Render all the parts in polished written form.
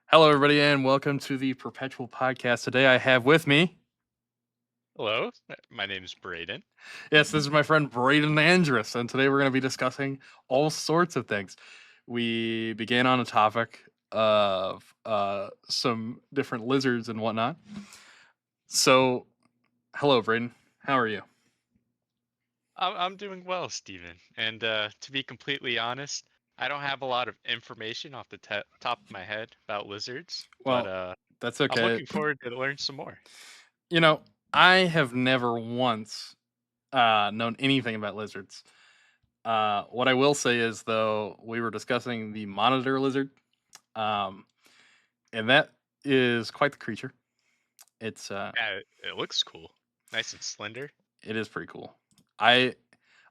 Hello, everybody, and welcome to the Perpetual podcast. Today, I have with me, Hello, my name is Braden. yes, this is my friend Braden Andrus, and today we're going to be discussing all sorts of things. We began on a topic of some different lizards and whatnot. So, hello, Braden. How are you? I'm doing well, Steven. And to be completely honest, I don't have a lot of information off the top of my head about lizards, but Well, that's I'm okay. looking forward to learn some more. You know, I have never once known anything about lizards. What I will say is, though, we were discussing the monitor lizard. Um, and that is quite the creature. It's Yeah, it looks cool, nice and slender. it is pretty cool. I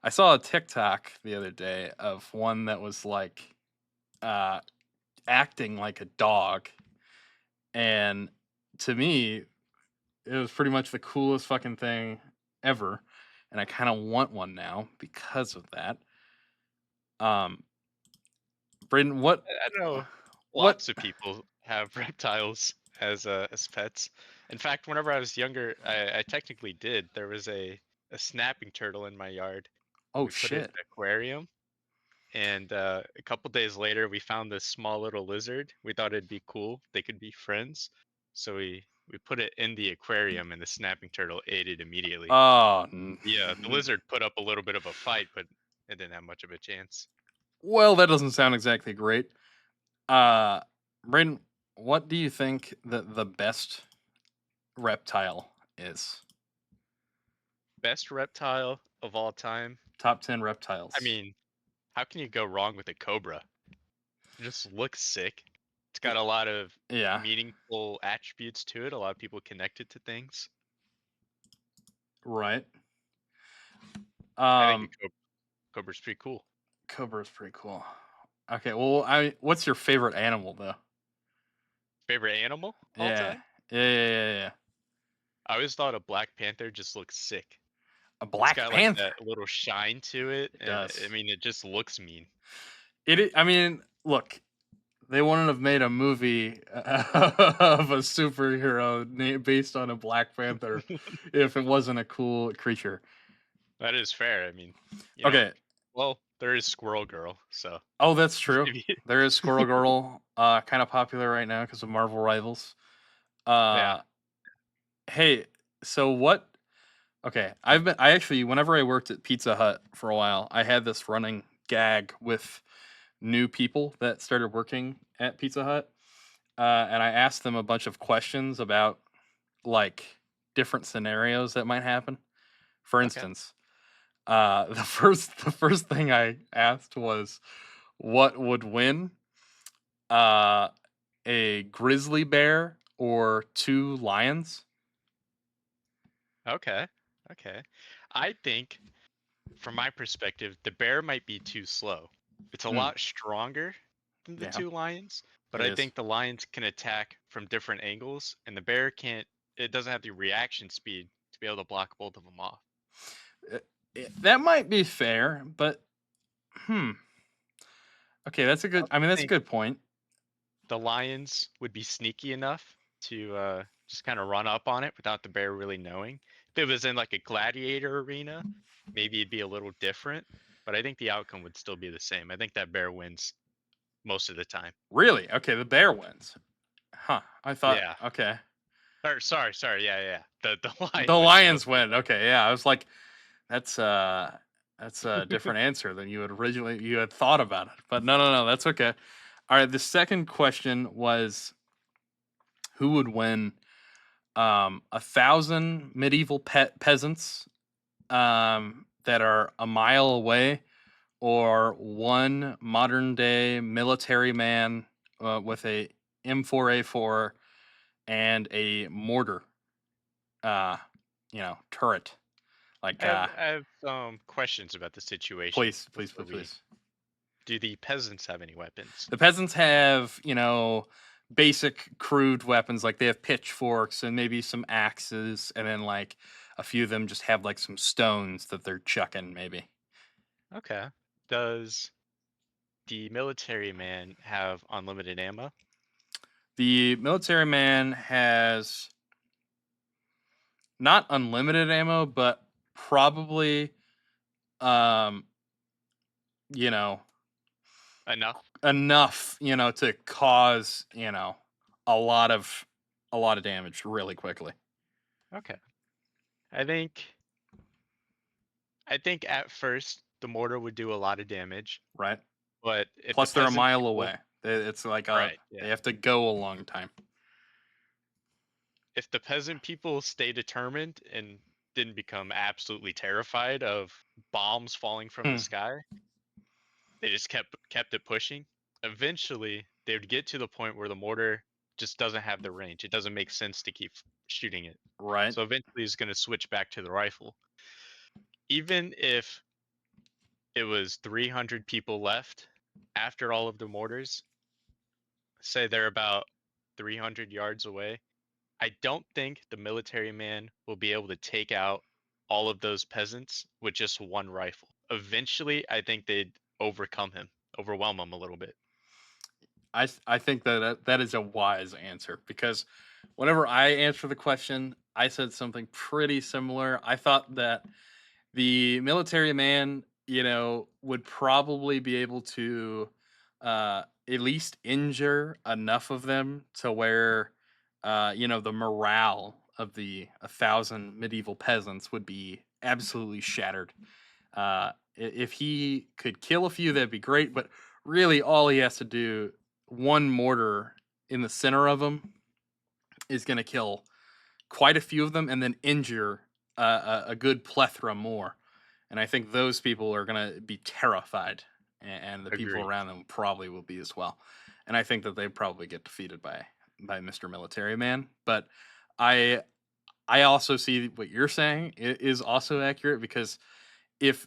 I saw a TikTok the other day of one that was like uh acting like a dog, and to me it was pretty much the coolest fucking thing ever, and I kind of want one now because of that. Um Brandon, I know what lots of people have reptiles as pets. In fact, whenever I was younger, I technically did. There was a snapping turtle in my yard. oh We put it in shit. an aquarium. And a couple days later, we found this small little lizard. We thought it'd be cool. They could be friends. So we put it in the aquarium, and the snapping turtle ate it immediately. Oh, Yeah, the lizard put up a little bit of a fight, but it didn't have much of a chance. well, that doesn't sound exactly great. Uh, Braden, what do you think that the best reptile is? Best reptile of all time. Top 10 I reptiles. mean, how can you go wrong with a cobra? It just looks sick. It's Y- got a lot of Yeah, meaningful attributes to it. A lot of people connect it to things. right. I think Um, cobra's pretty cool. Cobra's pretty cool. Okay, well, what's your favorite animal though? Favorite animal all Yeah, time? yeah. I always thought a Black Panther just looks sick. A It's Black got like Panther. that little shine to it, It and I does. mean, it just looks mean. I mean, look, they wouldn't have made a movie of a superhero based on a Black Panther if it wasn't a cool creature. That is fair. I mean, you know, Okay. well, there is Squirrel Girl, so Oh, that's true. maybe, There is Squirrel Girl, kind of popular right now because of Marvel Rivals. yeah. Uh, hey, so what? Okay, I actually, whenever I worked at Pizza Hut for a while, I had this running gag with new people that started working at Pizza Hut, and I asked them a bunch of questions about like different scenarios that might happen. For Okay. instance, the first thing I asked was, "What would win? Uh, a grizzly bear or two lions?" Okay. Okay. I think, from my perspective, the bear might be too slow. It's a Mm, lot stronger than the yeah, two lions, but it I is. think the lions can attack from different angles, and the bear can't. It doesn't have the reaction speed to be able to block both of them off. That might be fair, but hmm. Okay, that's a I good. I also mean, that's a think good point. the lions would be sneaky enough to just kind of run up on it without the bear really knowing. If it was in like a gladiator arena, maybe it'd be a little different, but I think the outcome would still be the same. I think that bear wins most of the time. Really? Okay, the bear wins. Huh? I thought. Yeah. Okay, Or sorry, yeah. The the lion wins most lions of the win. Okay, yeah. I was like, that's that's a time. different answer than you had thought about it. But no. That's okay. All right. The second question was, who would win? 1,000 medieval peasants that are a mile away, or one modern day military man with a M4A4 and a mortar, uh, turret. Like, I have some questions about the situation before we. please. Do the peasants have any weapons? The peasants have, basic crude weapons. Like they have pitchforks and maybe some axes, and then like a few of them just have like some stones that they're chucking, maybe. Okay. Does the military man have unlimited ammo? The military man has not unlimited ammo, but probably, um, you know, Enough. enough, to cause, a lot of a lot of damage really quickly, Okay. I think I think at first the mortar would do a lot of damage, right? but if the Plus, they're a peasant mile people, away. It's like right, they yeah. have to go a long time. If the peasant people stay determined and didn't become absolutely terrified of bombs falling from the Hmm, sky, they just kept it pushing. Eventually, they would get to the point where the mortar just doesn't have the range. It doesn't make sense to keep shooting it. right? So eventually, it's going to switch back to the rifle. Even if it was 300 people left after all of the mortars, say they're about 300 yards away, I don't think the military man will be able to take out all of those peasants with just one rifle. Eventually, I think they'd overwhelm him a little bit. I think that is a wise answer because whenever I answer the question, I said something pretty similar. I thought that the military man, would probably be able to at least injure enough of them to where, the morale of the 1,000 medieval peasants would be absolutely shattered. If he could kill a few, that'd be great. But really, all he has to do, one mortar in the center of him, is going to kill quite a few of them and then injure a good plethora more. And I think those people are going to be terrified, and the people Agreed. around them probably will be as well. And I think that they probably get defeated by Mr. Military Man. But I I also see what you're saying is also accurate because if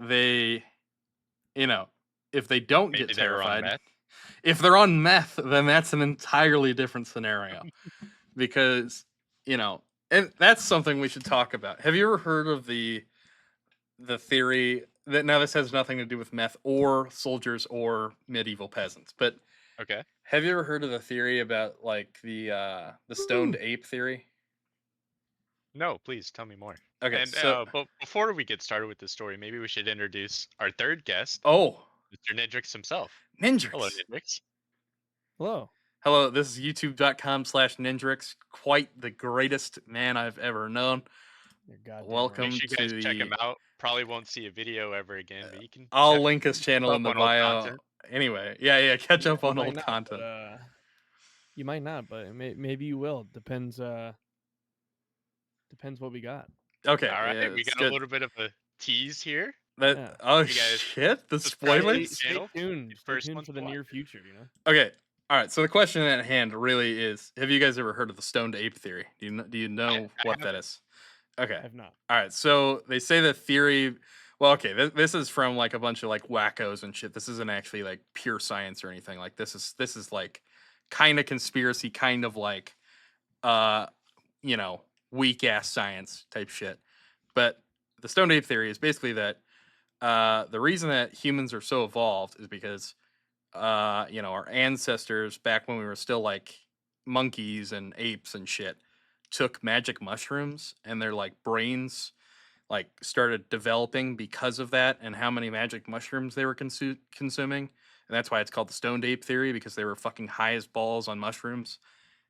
they, you know, if they don't get Maybe they were on terrified, meth. if they're on meth, then that's an entirely different scenario because, you know, and that's something we should talk about. Have you ever heard of the theory that now this has nothing to do with meth or soldiers or medieval peasants, but Okay. have you ever heard of the theory about like the stoned ape theory? No, please tell me more. Okay, And so but before we get started with the story, maybe we should introduce our third guest, oh, Mr. Nidrix himself. Hello, Ninjrix. Nidrix. Hello. Hello, this is youtube.com/Ninjrix. Quite the greatest man I've ever known. You're goddamn right. Make Welcome sure you guys to check him the out. Probably won't see a video ever again, but you can I'll link his channel up in the on old bio. content. Anyway, yeah, catch Yeah, up you on might old not, but content. you might not, but maybe you will. Depends what we got. Okay, All right, yeah, we it's got a good. little bit of a tease here. That Yeah. oh You guys shit, the subscribe to Stay the spoilers. stay channel. tuned. Stay First tuned one for to the watch. near future. You know. Okay, all right. So the question at hand really is: have you guys ever heard of the stoned ape theory? Do you I, know I what that haven't. is? Okay, I've not. all right. So they say the theory. Well, okay, this is from like a bunch of like wackos and shit. This isn't actually like pure science or anything. Like this is like kind of conspiracy, kind of like uh you know weak ass science type shit. But the stoned ape theory is basically that the reason that humans are so evolved is because our ancestors back when we were still like monkeys and apes and shit took magic mushrooms and their like brains like started developing because of that and how many magic mushrooms they were consuming. And that's why it's called the stoned ape theory because they were fucking high as balls on mushrooms.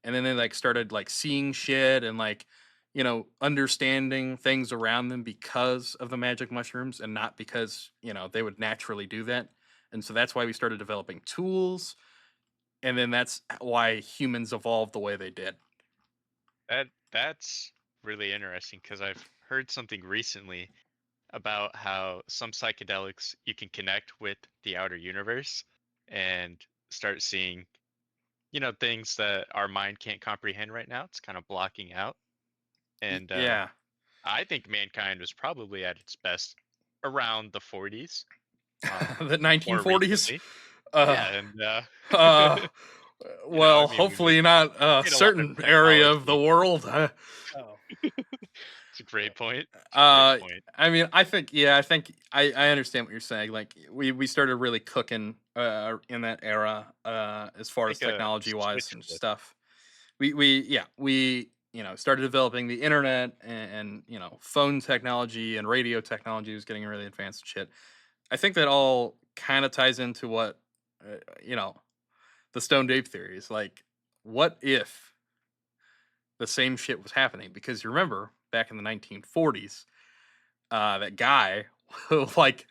And then they like started like seeing shit and like understanding things around them because of the magic mushrooms and not because they would naturally do that. And so that's why we started developing tools, and then that's why humans evolved the way they did. That's really interesting because I've heard something recently about how some psychedelics you can connect with the outer universe and start seeing, things that our mind can't comprehend right now. It's kind of blocking out. And Yeah. I think mankind was probably at its best around the 40s, The more 1940s. recently. uh Yeah, and uh I well, mean, we hopefully not a made a lot of certain area of the technology. world. Oh. It's Great point. Great Uh, point. I mean, I think yeah, I understand what you're saying. Like we started really cooking in that era as far as Like a technology wise switch and flip. stuff. We started developing the internet and phone technology and radio technology was getting really advanced and shit. I think that all kind of ties into what uh, you know the Stoned Ape theory is like. What if the same shit was happening? Because you remember back in the 1940s, that guy like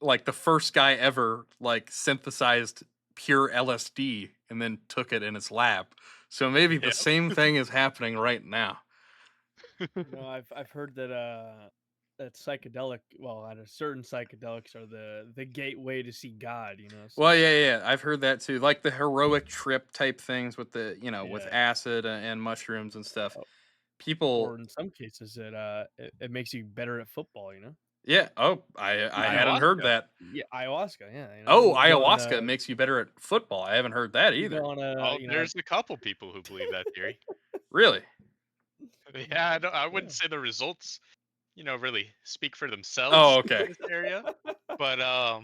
like the first guy ever like synthesized pure LSD and then took it in his lab. So maybe the Yep. same thing is happening right now. I've heard that that psychedelic, well, at a certain psychedelics are the gateway to see God. Well, So yeah, I've heard that too. Like the heroic trip type things with the, with yeah. acid and mushrooms and stuff. Oh, or People, in some cases it makes you better at football. yeah. Oh, I hadn't heard Ayahuasca. that. Yeah, ayahuasca. Yeah, Oh, you go on ayahuasca makes you better at football. I haven't heard that you go either. on a Oh, there's a couple people who believe that theory. Really? Yeah, I yeah. wouldn't say the results, really speak for Oh, themselves okay. in this area. But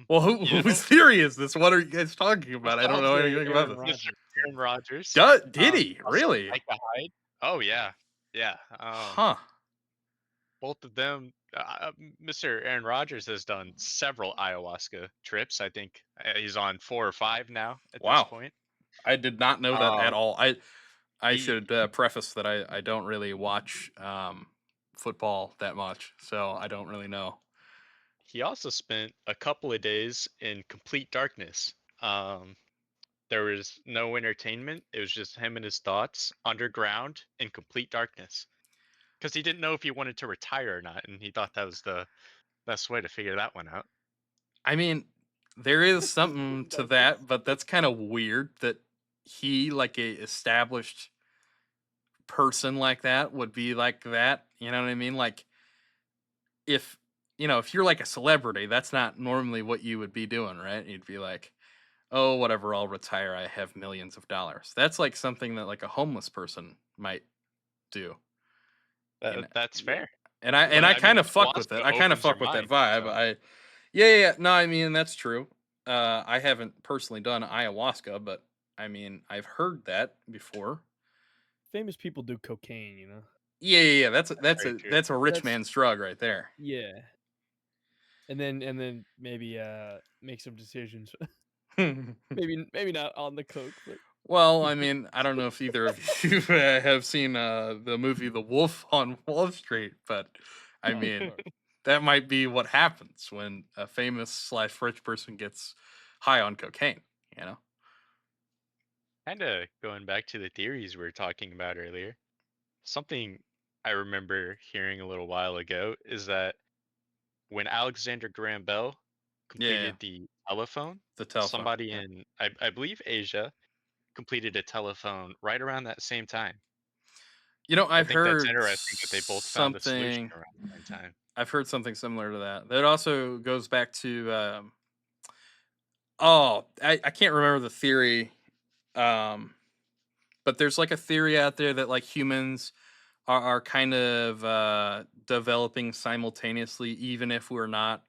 Well, you whose know, theory is this? What are you guys talking about? I don't I'll know say anything about Aaron this. Mr. Rodgers. Aaron Rodgers, Did he also really? Micah Hyde. Oh yeah, yeah. Huh. Both of them. Mr. Aaron Rodgers has done several ayahuasca trips. I think he's on 4 or 5 now at this Wow. point. I did not know that at Um, all. I he should preface that I don't really watch football that much, so I don't really know. he also spent a couple of days in complete darkness. Um, there was no entertainment. It was just him and his thoughts underground in complete darkness. Because he didn't know if he wanted to retire or not, and he thought that was the best way to figure that one out. I mean, there is something Complete to darkness. that, but that's kind of weird that he, like a established person like that, would be like that. You know what I mean? Like if if you're like a celebrity, that's not normally what you would be doing, right? You'd be like, oh, whatever, I'll retire. I have millions of dollars. That's like something that like a homeless person might do. You know, That's Yeah. fair. and But I I mean, kind of fuck with it. ayahuasca I kind of opens your fuck with that mind. vibe. So Yeah. No, I mean that's true. I haven't personally done ayahuasca, but I mean I've heard that before. Famous people do cocaine. Yeah. that's very true. That's a rich That's man's drug right there. yeah. And then maybe make some decisions. Maybe not on the coke, but Well, I mean, I don't know if either of you have seen the movie The Wolf on Wall Street, but I oh, of mean, course. that might be what happens when a famous slash rich person gets high on cocaine, you know? Kind of going back to the theories we were talking about earlier. Something I remember hearing a little while ago is that when Alexander Graham Bell Yeah, completed the telephone, the telephone. somebody Yeah. in, I believe, Asia completed a telephone right around that same time. I I've think that's heard interesting that they both found the solution something. around the same time. I've heard something similar to that. That also goes back to oh, I can't remember the theory. Um, but there's like a theory out there that like humans are kind of developing simultaneously, even if we're not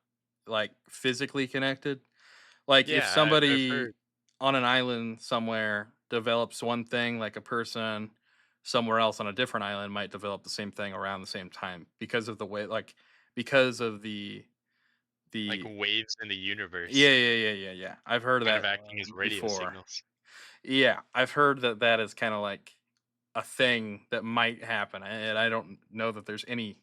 like physically connected. Like if Yeah, I've somebody heard. on an island somewhere develops one thing, like a person somewhere else on a different island might develop the same thing around the same time because of the way, like because of Like the waves in the universe yeah. I've heard of kind of that acting as radio before. signals. Yeah, I've heard that that is kind of like a thing that might happen, and I don't know that there's any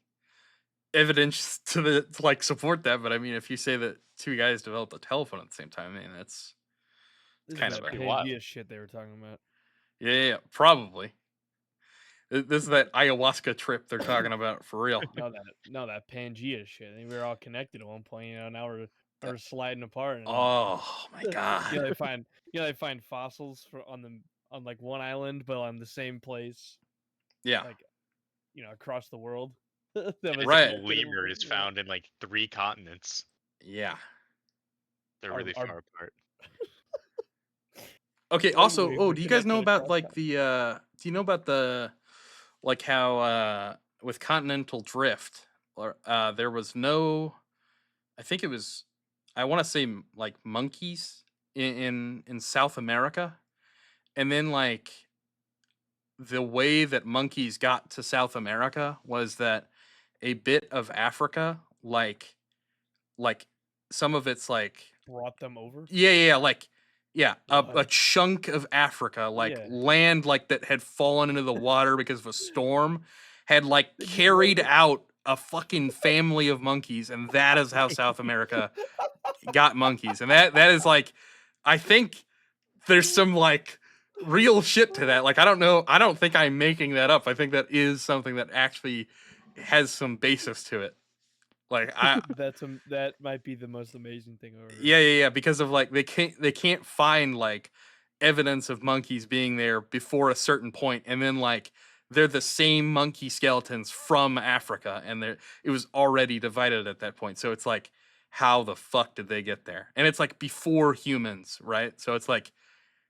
evidence to like support that. But I mean, if you say that two guys developed a telephone at the same time, I mean, that's it's This is kind That's of that a pretty wild. Pangea shit they were talking about. yeah, probably. This is that ayahuasca trip they're talking about for real. No, that Pangea shit. I think we were all connected at one point. Now we're sliding apart, and Oh my god. they find they find fossils on like one island, but on the same place, Yeah. like across the world. That And a was Right. typical connected at one lemur point. is found in like 3 continents. Yeah. They're Our really our far apart. Okay. one Also, wave oh, are do you guys know connected about across like time. the? Do you know about the like how with continental drift, or there was no. I think it was. I want to say like monkeys in South America, and then like the way that monkeys got to South America was that a bit of Africa, like some of it's like Brought them over. yeah, like yeah, a What? chunk of Africa, like Yeah. land like that had fallen into the water because of a storm, had like They just rode carried it. out a fucking family of monkeys, and that is how South America got monkeys. And that is like I think there's some like real shit to that. Like I don't know, I don't think I'm making that up. I think that is something that actually has some basis to it. Like I That might be the most amazing thing I've ever heard. yeah, because of like they can't find like evidence of monkeys being there before a certain point, and then like they're the same monkey skeletons from Africa, and it was already divided at that point. So it's like, how the fuck did they get there? And it's like before humans, right? So it's like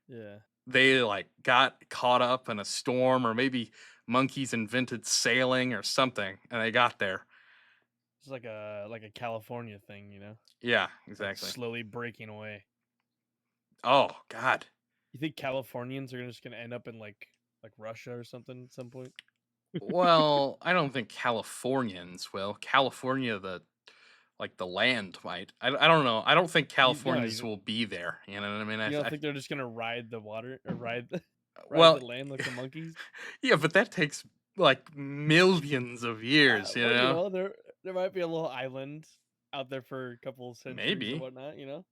Yeah. they like got caught up in a storm, or maybe monkeys invented sailing or something, and they got there. It's like a California thing, you know? Yeah, Like exactly. slowly breaking away. Oh God. You think Californians are just gonna end up in like Russia or something at some point? Well, I don't think Californians will. California, the land might. I don't know. I don't think You no, Californians will be there. You know what I mean? you don't think they're just gonna ride the water or ride the ride well, the land like the monkeys? yeah, but that takes like millions of years. You Well, you know, know, there might be a little island out there for a couple of centuries or maybe whatnot, you know?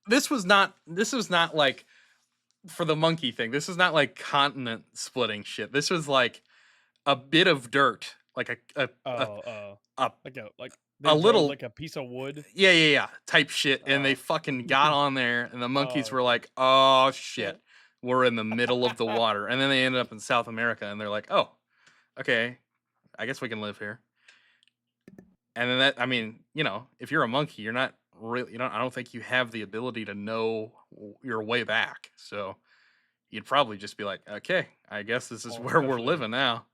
this was not. This was not like for the monkey thing. This is not like continent splitting shit. This was like a bit of dirt, like Oh, oh. a, Like they a rode little like a piece of wood. yeah, type shit. And they Oh. fucking got on there, and the Oh, monkeys were okay. like, oh shit, we're in the middle of the water. And then they ended up in South America, and they're like, oh, okay, I guess we can live here. And then I mean, if you're a monkey, you're not really, I don't think you have the ability to know your way back. So you'd probably just be like, okay, I guess this is Well, where we're living now.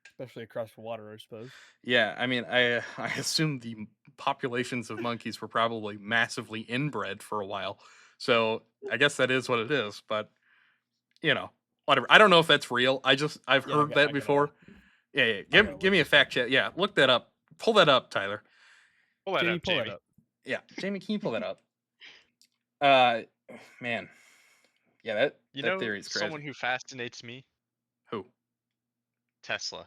especially across the water, I suppose. Yeah, I mean, I assume the populations of monkeys were probably massively inbred for a while, so I guess that is what it is. But whatever. I don't know if that's real. I've Yeah, heard that I gotta before. Yeah. I gotta Give look me a this up. fact check. Yeah, look that up. Pull that up, Tyler. Pull that Jamie, up, pull that Jamie. up. Yeah, Jamie, can you pull that up? Uh, man, yeah, You that know theory is crazy. someone who fascinates me? Who? Tesla.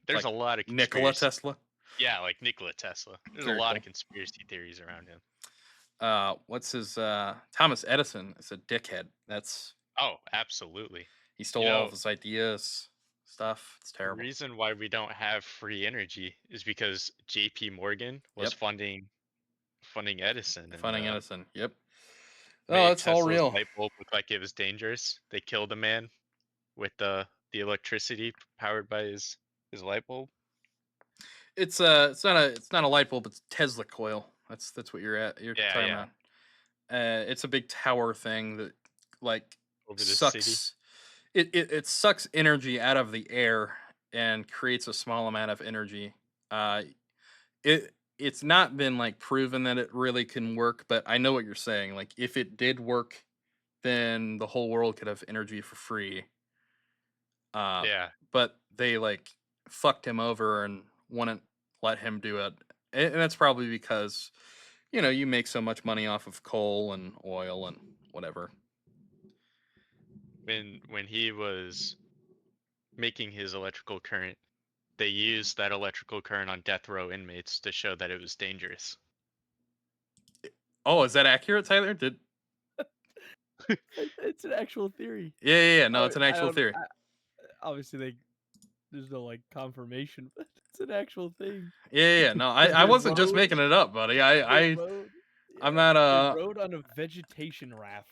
There's Like a lot of Nikola conspiracy. Tesla? Yeah, like Nikola Tesla. There's a Very lot cool. of conspiracy theories around him. What's his Thomas Edison is a dickhead. That's Oh, absolutely. he stole You all know, of his ideas, stuff. It's the terrible. reason why we don't have free energy is because J.P. Morgan was Yep. funding Edison and Funding Edison. Yep. Oh, made it's all Tesla's real. light bulb look like it was dangerous. They killed a man with the electricity powered by his light bulb. It's not a light bulb. It's Tesla coil. That's what you're Yeah, talking yeah. about. It's a big tower thing that like Over the city. sucks. It sucks energy out of the air and creates a small amount of energy. Uh, it's not been like proven that it really can work, but I know what you're saying. Like if it did work, then the whole world could have energy for free. Yeah. But they like fucked him over and wouldn't let him do it. And that's probably because, you make so much money off of coal and oil and whatever. When he was making his electrical current, they used that electrical current on death row inmates to show that it was dangerous. Oh, is that accurate, Tyler? It's an actual theory. Yeah. No, Oh, it's an I actual don't. theory. Obviously, there's no like confirmation, but it's an actual thing. Yeah. No, 'Cause I wasn't just making it up, buddy. they rode, I'm yeah, not they rode on a vegetation raft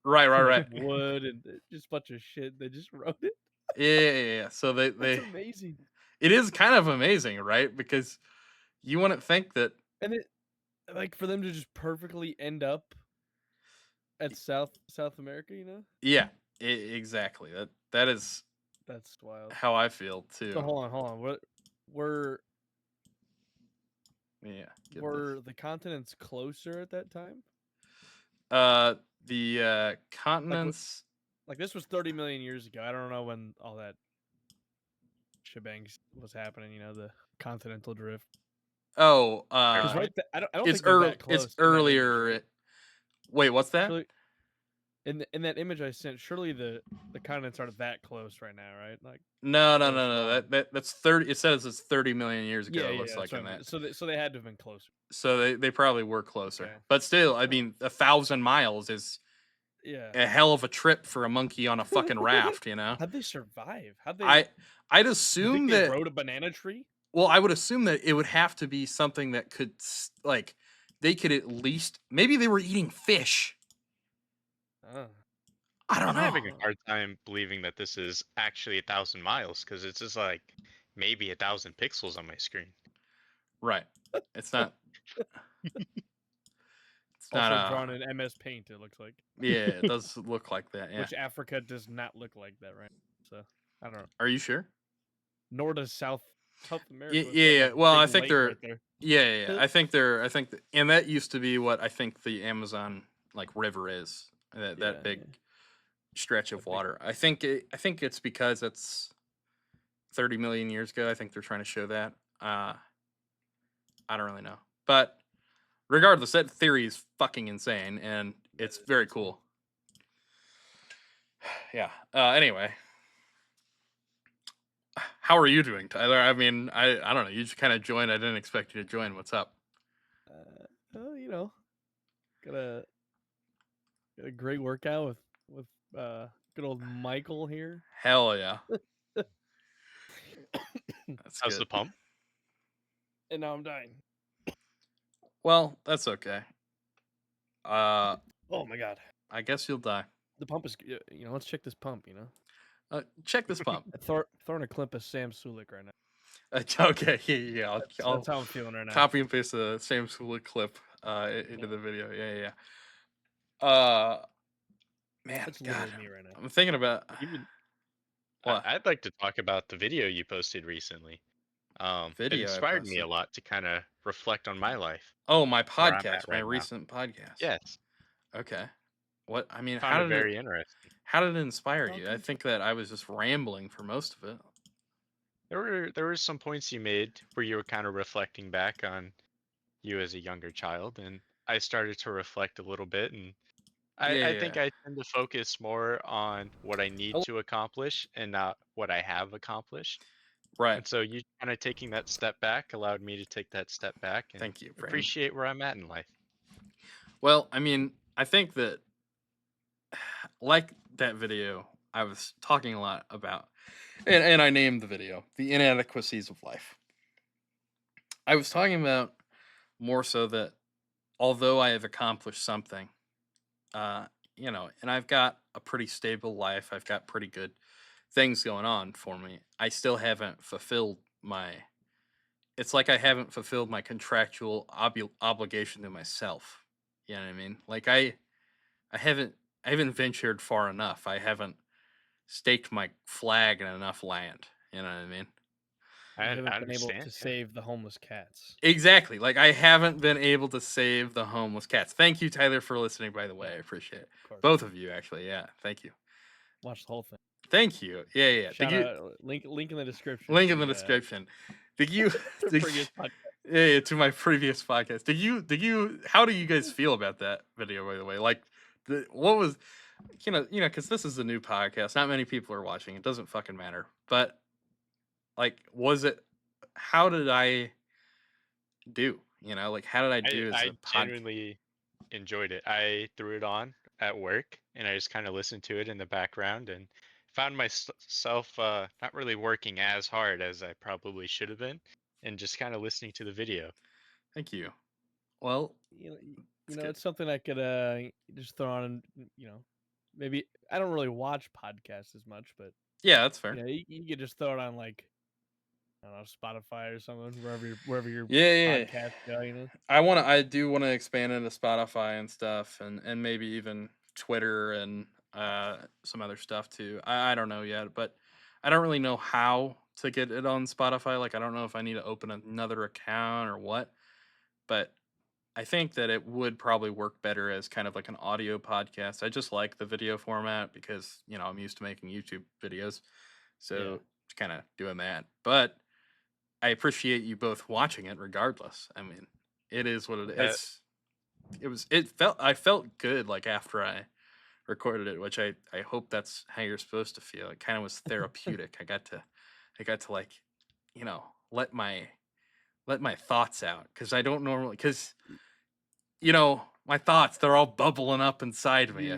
right. with wood and just a bunch of shit. They just rode it. Yeah. So That's they amazing. it is kind of amazing, right? Because you wouldn't think that. And it like for them to just perfectly end up at South America, you know? Yeah, exactly. That is That's wild. how I feel So too. hold on. What? were Yeah. Get were the continents closer at that time? this. The Like continents. like this was 30 million years ago. I don't know when all that shebang was happening. You know, the continental drift. Oh, Because Right. I don't it's think they're that it's close in that image, earlier. right? Wait, what's that? Surely, in that image I sent, surely the continents aren't that close right now, right? Like No, no, or no, no. far. That's 30. It says it's 30 million years ago. Yeah, It yeah, looks that's like what in I mean. that. So they had to have been closer. So they probably were closer. Okay. But still, I Oh, mean, 1,000 miles is yeah. a hell of a trip for a monkey on a fucking raft. You know. How'd they survive? How'd they? I'd You think assume they that. rode a banana tree? Well, I would assume that it would have to be something that could like they could at least maybe they were eating fish. Oh. I don't I'm know. having a hard time believing that this is actually 1,000 miles because it's just like maybe 1,000 pixels on my screen. Right. It's not. It's not. Also drawn in MS Paint. It looks like. Yeah, it does look like that. Yeah. Which Africa does not look like that, right? So I don't know. Are you sure? Nor does South America. Yeah, It's yeah, got yeah. like a Well, I big think lake they're. right there. Yeah, yeah, yeah. I think they're. I think, and that used to be what I think the Amazon like river is. That Yeah, big yeah. stretch of That big- water. I think it's because it's 30 million years ago. I think they're trying to show that. I don't really know, but regardless, that theory is fucking insane, and it's is very insane. cool. Yeah. Anyway, how are you doing, Tyler? I mean, I don't know. You just kind of joined. I didn't expect you to join. What's up? You know, got a great workout with good old Michael here. Hell yeah. That's How's the good. pump? And now I'm dying. Well, that's okay. Oh my god, I guess you'll die. the pump is. You know, let's check this pump. You know, Check this pump. throwing a clip of Sam Sulik right now. Okay, yeah. I'll That's how I'm feeling right now. copy and paste the same clip into the video. Yeah, yeah. Man, That's God, literally me right now. I'm thinking about Even what I'd like to talk about the video you posted recently. It video I inspired me posted. a lot to kind of reflect on my life, Oh, my where I'm at podcast, my right now. recent podcast. Yes, Okay. What? I mean, found it very interesting. how did it inspire Oh, you? I thank think that I was just rambling for most of it. There were some points you made where you were kind of reflecting back on you as a younger child, and I started to reflect a little bit, and I Yeah. think I tend to focus more on what I need Oh, to accomplish and not what I have accomplished. right. And so you kind of taking that step back allowed me to take that step back and Thank you, Brandon. appreciate where I'm at in life. Well, I mean, I think that like that video, I was talking a lot about, and I named the video "The Inadequacies of Life." I was talking about more so that although I have accomplished something, uh, and I've got a pretty stable life, I've got pretty good things going on for me. I still haven't fulfilled my. It's like I haven't fulfilled my contractual obligation to myself. You know what I mean? Like I haven't I haven't ventured far enough. I haven't staked my flag in enough land. You know what I mean? you I haven't been able understand. to Yeah. save the homeless cats. Exactly. Like I haven't been able to save the homeless cats. Thank you, Tyler, for listening. By the way, I appreciate it. Of course, Both of you, actually. Yeah. Thank you. watch the whole thing. Thank you. Yeah. Yeah. Did Shout you out link in the description. link in to the description? Did you? the Did, previous podcast. yeah, to my previous podcast. Did you? How do you guys feel about that video? By the way, like, what was, because this is a new podcast. Not many people are watching. It doesn't fucking matter. But like, was it? How did I do? Like, how did I do as I a podcast? genuinely enjoyed it. I threw it on at work and I just kind of listened to it in the background and found myself not really working as hard as I probably should have been and just kind of listening to the video. Thank you. Well, You know, good. it's something I could just throw on and maybe I don't really watch podcasts as much, but Yeah, that's fair. you could just throw it on like I don't know, Spotify or something, wherever your Yeah. podcast go, I do want to expand into Spotify and stuff, and maybe even Twitter and some other stuff too. I don't know yet, but I don't really know how to get it on Spotify. Like I don't know if I need to open another account or what, but I think that it would probably work better as kind of like an audio podcast. I just like the video format because, I'm used to making YouTube videos. Yeah. So just kind of doing that. But I appreciate you both watching it regardless. I mean, it is what Uh, I felt good like after I recorded it, which I hope that's how you're supposed to feel. It kind of was therapeutic. I got to like, you know, let my thoughts out cuz I don't normally cuz my thoughts, they're all bubbling up inside me.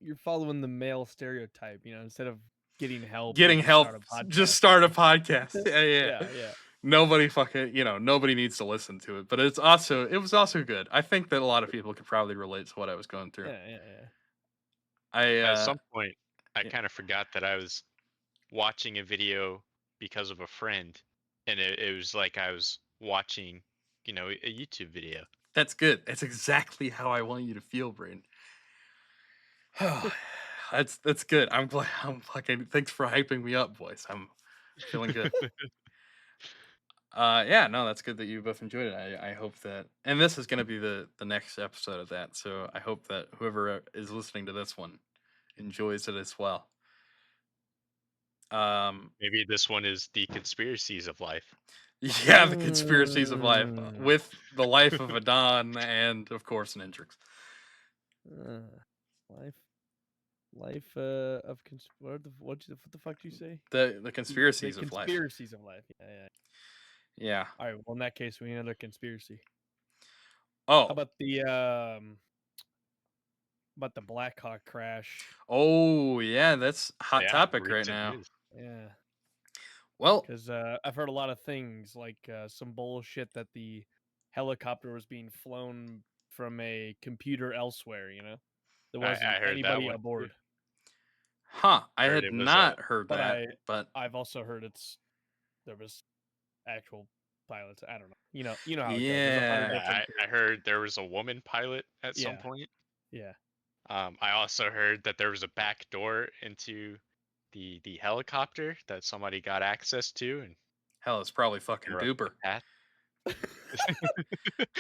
You're following the male stereotype, instead of getting help, they Getting just help, start a just podcast. start a podcast. Yeah, yeah. Yeah, yeah. Nobody fucking, nobody needs to listen to it, but it was also good. I think that a lot of people could probably relate to what I was going through. Yeah, yeah, yeah. I at some point, I yeah, kind of forgot that I was watching a video because of a friend, and it was like I was watching, a YouTube video. that's good. That's exactly how I want you to feel, Brain. That's good. I'm glad. I'm fucking. Thanks for hyping me up, boys. I'm feeling good. Yeah, no, that's good that you both enjoyed it. I hope that, and this is gonna be the next episode of that. So I hope that whoever is listening to this one enjoys it as well. Um, Maybe this one is the conspiracies of life. yeah, the conspiracies of life Mm. with the life of Adon and of course Ninjix. Uh, life, of what the fuck did you say? The The conspiracies of life. conspiracies of life. Yeah, yeah. Yeah. All right. Well, in that case, we need another conspiracy. How Oh. about the Black Hawk crash? Oh yeah, that's a hot Yeah, topic right recent now. news. Yeah, Well, because I've heard a lot of things like some bullshit that the helicopter was being flown from a computer elsewhere. There wasn't I heard that anybody one too. aboard. I Heard had it was a not heard But that, but I've also heard there was actual pilots. I don't know. You know how it goes. There's 100 yeah. different I theories. heard there was a woman pilot at some Yeah, point. yeah. I also heard that there was a back door into the helicopter that somebody got access to and Hell, it's probably fucking interrupt the duper. path.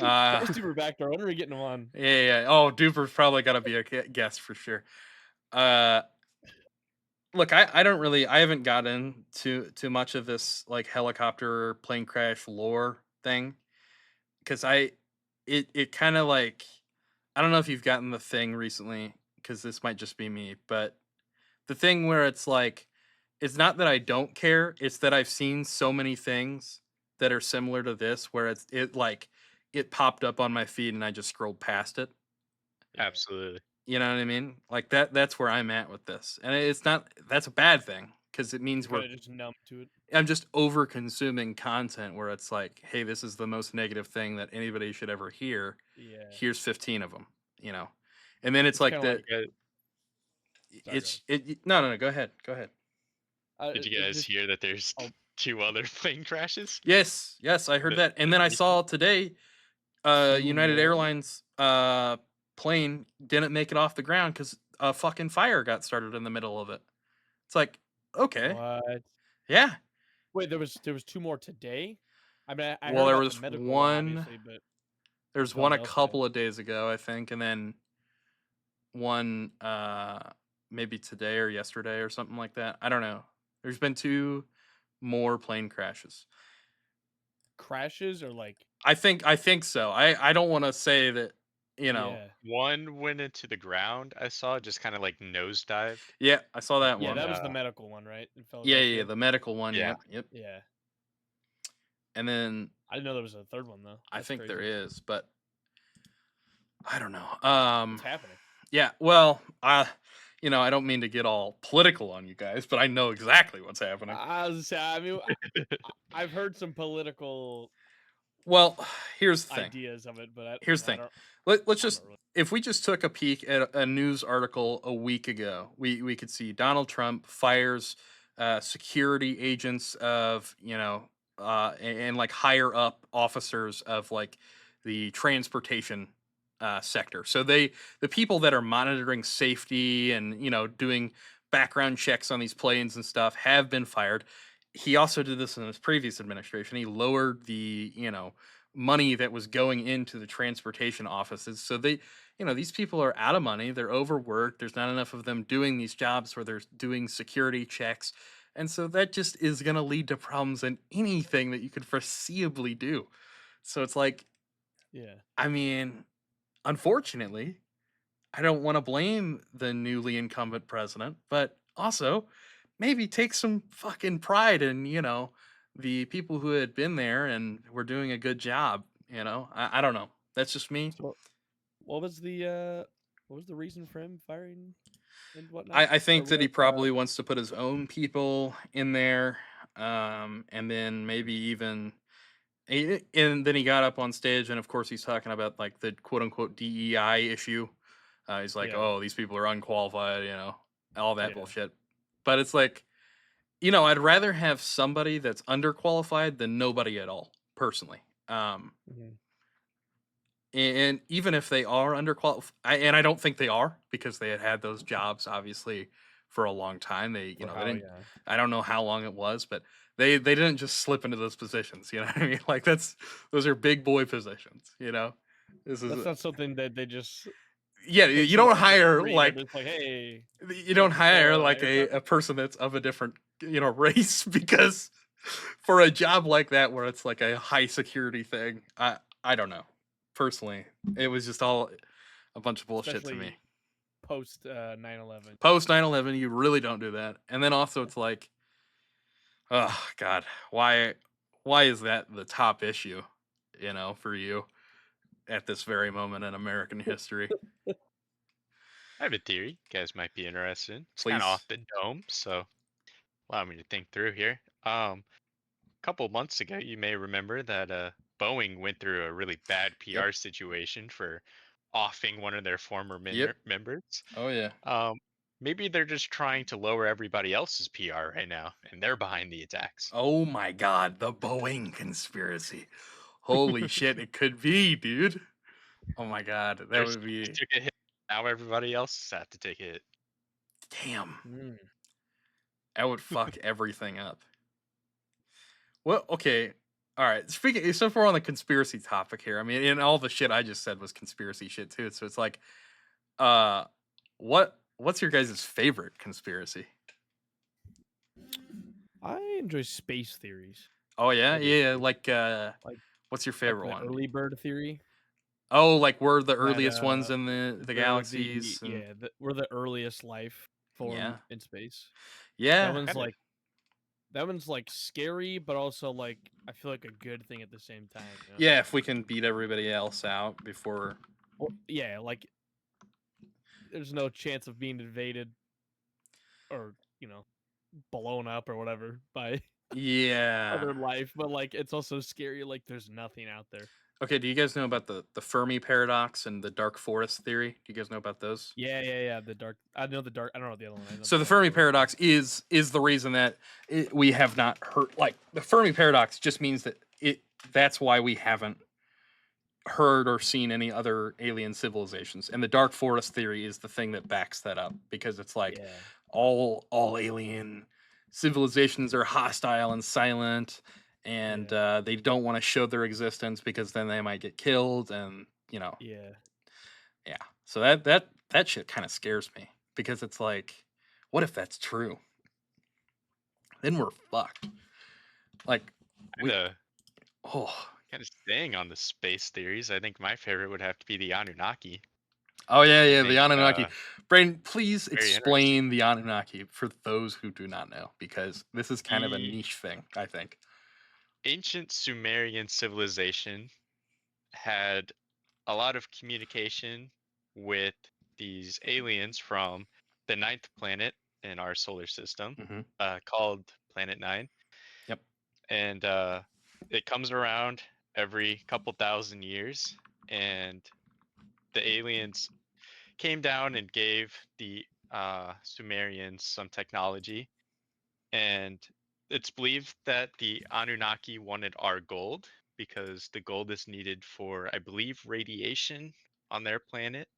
Uh Those two were back there. When are we getting them on? yeah. Oh, duper's probably gotta be a guest for sure. Uh Look, I haven't gotten too much of this like helicopter plane crash lore thing because it kind of like I don't know if you've gotten the thing recently because this might just be me, but the thing where it's like it's not that I don't care, it's that I've seen so many things that are similar to this where it popped up on my feed and I just scrolled past it. Yeah. Absolutely. You know what I mean? Like that's where I'm at with this. And it's not that's a bad thing because it means You're kind of just numb to it. I'm just over consuming content where it's like, hey, this is the most negative thing that anybody should ever hear. Yeah. Here's 15 of them, And then it's like kinda the like- Sorry, no, no, no, go ahead. Go ahead. Did you it guys just hear that there's oh. 2 other plane crashes? Yes, I heard The- that. And then I saw today Two United more? Airlines plane didn't make it off the ground cuz a fucking fire got started in the middle of it. It's like, okay. What? Yeah. Wait, there was 2 more today. I mean, I Well, heard there about was the medical one, one obviously, but there's one nothing a else yet. couple of days ago, I think, and then one maybe today or yesterday or something like that. I don't know. There's been 2 more plane crashes. Crashes or like I think so. I don't want to say that, yeah. One went into the ground. I saw just kind of like nosedived. Yeah, I saw that Yeah, one. that was the medical one, right? In Yeah, Philadelphia. the medical one. Yeah. Yep. Yeah. And then I didn't know there was a third one though. I That's think crazy. there is, but I don't know. What's happening? Yeah, well, I don't mean to get all political on you guys, but I know exactly what's happening. I was say, I mean, I've heard some political Well, here's the thing. ideas of it, but Here's the I thing. don't. Let's I'm just not really. if we just took a peek at a news article a week ago, we could see Donald Trump fires security agents of and like higher up officers of like the transportation sector. So the people that are monitoring safety and doing background checks on these planes and stuff have been fired. he also did this in his previous administration. He lowered the, money that was going into the transportation offices. So they, these people are out of money. They're overworked. There's not enough of them doing these jobs where they're doing security checks. And so that just is going to lead to problems in anything that you could foreseeably do. So it's like, Yeah. I mean, unfortunately, I don't want to blame the newly incumbent president, but also maybe take some fucking pride in, the people who had been there and were doing a good job, I don't know. That's just me. So what was the reason for him firing and whatnot I or think that he whatever? probably wants to put his own people in there, and then maybe even and then he got up on stage, and of course he's talking about like the quote unquote DEI issue. He's like, Yeah. "Oh, these people are unqualified," all that Yeah. bullshit. But it's like, I'd rather have somebody that's underqualified than nobody at all, personally. Mhm. And even if they are underqualified, and I don't think they are because they had those jobs obviously for a long time. For They how? didn't. Yeah. I don't know how long it was, but they didn't just slip into those positions. You know what I mean? Like those are big boy positions. This is That's not something that they just yeah. take You don't someone off the hire street and like it's like, hey, you want don't to control hire a like haircut? a person that's of a different race because for a job like that where it's like a high security thing. I don't know. Personally, it was just all a bunch of bullshit to me. Especially post 9/11. Post 9/11, you really don't do that. And then also it's like, oh god, why is that the top issue, for you at this very moment in American history? I have a theory you guys might be interested in. It's kind of Please. off the dome, so allow me to think through here. A couple months ago, you may remember that Boeing went through a really bad Yep. PR situation for offing one of their former Yep. members. Oh yeah. Um, Maybe they're just trying to lower everybody else's PR right now, and they're behind the attacks. Oh my god, the Boeing conspiracy. Holy shit, it could be, dude. Oh my god, that Their would stocks be took a hit. Now everybody else has to take a hit. damn. Mm. That would fuck everything up. Well, okay. All right. Speaking, so if we're on the conspiracy topic here, I mean, and all the shit I just said was conspiracy shit too. So it's like, uh, what's your guys' favorite conspiracy? I enjoy space theories. Oh yeah, I do. yeah. Like What's your like favorite the one? early bird theory Oh, like we're the that earliest ones in the we're the galaxies, and we're the earliest life form yeah, in space. That yeah. one's Kind of. like scary, but also like I feel like a good thing at the same time. You know? Yeah, if we can beat everybody else out before. Well, yeah, like there's no chance of being invaded or blown up or whatever by Yeah. other life, but like it's also scary. Like there's nothing out there. Okay. Do you guys know about the Fermi paradox and the dark forest theory? Do you guys know about those? Yeah, yeah, yeah. The dark. I know the dark. I don't know the other one. I know the So the dark Fermi forest. paradox is the reason that we have not heard, like, the Fermi paradox just means that that's why we haven't heard or seen any other alien civilizations, and the dark forest theory is the thing that backs that up, because it's like Yeah, all alien civilizations are hostile and silent, and yeah, they don't want to show their existence because then they might get killed, and yeah. yeah. So that shit kind of scares me, because it's like, what if that's true? Then we're fucked. Like Kind we of, oh kind of staying on the space theories. I think my favorite would have to be the Anunnaki. oh yeah, I yeah, the think Anunnaki. Brain, please very interesting. explain the Anunnaki for those who do not know, because this is kind of a The niche thing, I think. ancient Sumerian civilization had a lot of communication with these aliens from the ninth planet in our solar system, Hmm. called Planet Nine, Yep. and it comes around every couple thousand years, and the aliens came down and gave the Sumerians some technology, and it's believed that the Anunnaki wanted our gold because the gold is needed for, I believe, radiation on their planet.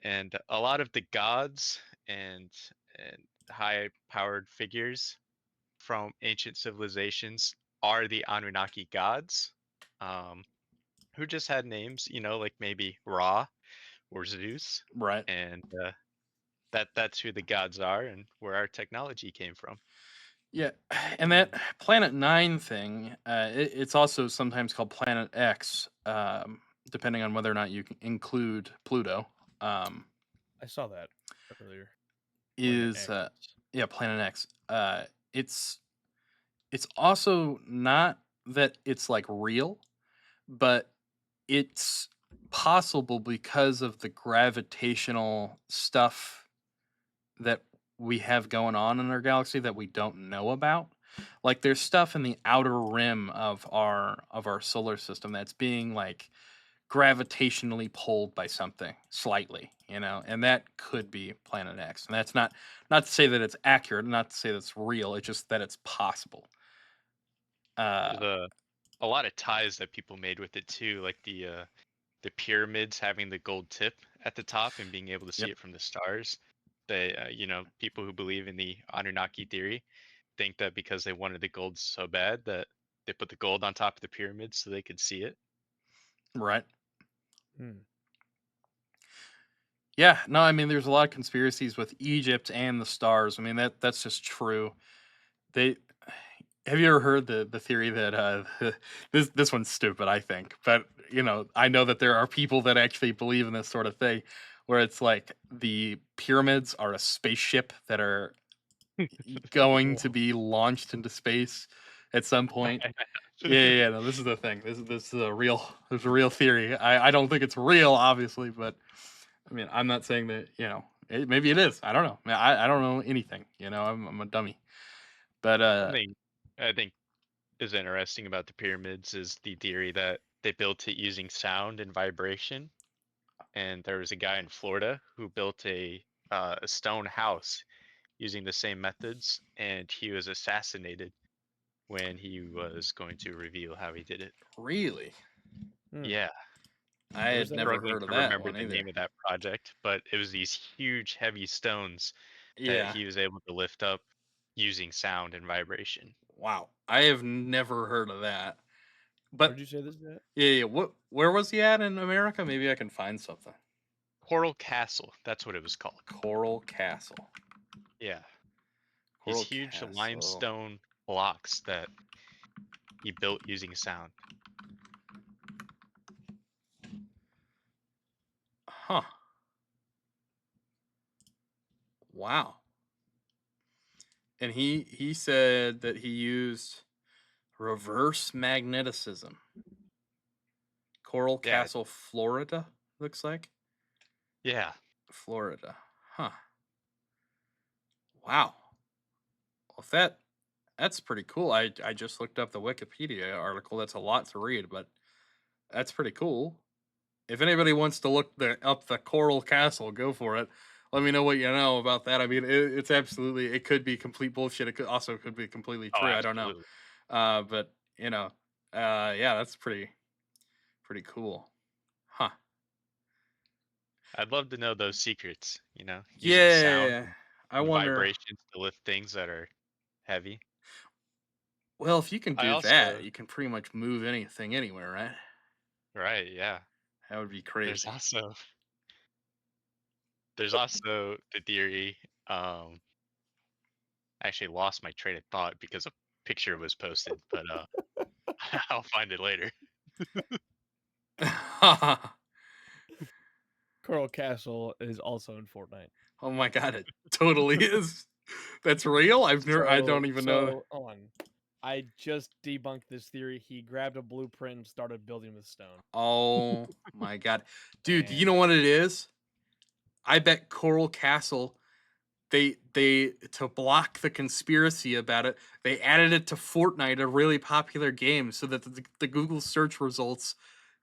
And a lot of the gods and high powered figures from ancient civilizations are the Anunnaki gods, um, who just had names, like maybe Ra or Zeus, Right. and that's who the gods are and where our technology came from. Yeah, and that Planet Nine thing, it's also sometimes called Planet X, depending on whether or not you can include Pluto. Um, I saw that earlier. Planet is X. Yeah, Planet X. It's it's also not that it's like real, but it's possible because of the gravitational stuff that we have going on in our galaxy that we don't know about. Like there's stuff in the outer rim of our solar system that's being like gravitationally pulled by something slightly, and that could be Planet X. And that's not to say that it's accurate, not to say that's real. It's just that it's possible. There's a lot of ties that people made with it too, like the pyramids having the gold tip at the top and being able to see Yep. it from the stars. People who believe in the Anunnaki theory think that because they wanted the gold so bad that they put the gold on top of the pyramids so they could see it. Right. Hmm. Yeah, no, I mean there's a lot of conspiracies with Egypt and the stars. I mean that's just true. They Have you ever heard the theory that this one's stupid, I think, but I know that there are people that actually believe in this sort of thing, where it's like the pyramids are a spaceship that are going to Whoa. be launched into space at some point. Yeah, yeah, yeah, no, this is the thing. This is a real theory. I don't think it's real, obviously, but I mean, I'm not saying that maybe it is. I don't know. I don't know anything. I'm a dummy. But Something I think is interesting about the pyramids is the theory that they built it using sound and vibration. And there was a guy in Florida who built a stone house using the same methods, and he was assassinated when he was going to reveal how he did it. really, Hmm. Yeah, I Where's had that never at? struggling heard of to that remember one the either. name of that project, but it was these huge, heavy stones that Yeah. he was able to lift up using sound and vibration. Wow. I have never heard of that. Where'd But you say this is at? yeah, yeah. Where was he at in America? Maybe I can find something. Coral Castle, that's what it was called. Coral Castle. Yeah, these Coral huge Castle. limestone blocks that he built using sound. Huh. Wow. And he said that he used reverse magneticism. Coral Yeah, Castle, Florida, looks like. yeah. Florida. Huh. Wow. Well, that's pretty cool. I just looked up the Wikipedia article. That's a lot to read, but that's pretty cool. If anybody wants to look up the Coral Castle, go for it. Let me know what you know about that. I mean, it's absolutely, it could be complete bullshit. It could be completely Oh, true. I don't know. absolutely. But yeah, that's pretty cool. Huh. I'd love to know those secrets, using sound Yeah. I and wonder. vibrations to lift things that are heavy. Well, if you can I do that, also, you can pretty much move anything anywhere, right? right, yeah. That would be There's crazy. also there's also the theory. I actually lost my train of thought because a picture was posted, but I'll find it later. Coral Castle is also in Fortnite. Oh my god, it totally is. That's real. I don't even know. Hold on. I just debunked this theory. He grabbed a blueprint and started building with stone. Oh my god. Dude, you know And what it is? I bet Coral Castle they to block the conspiracy about it, they added it to Fortnite, a really popular game, so that the Google search results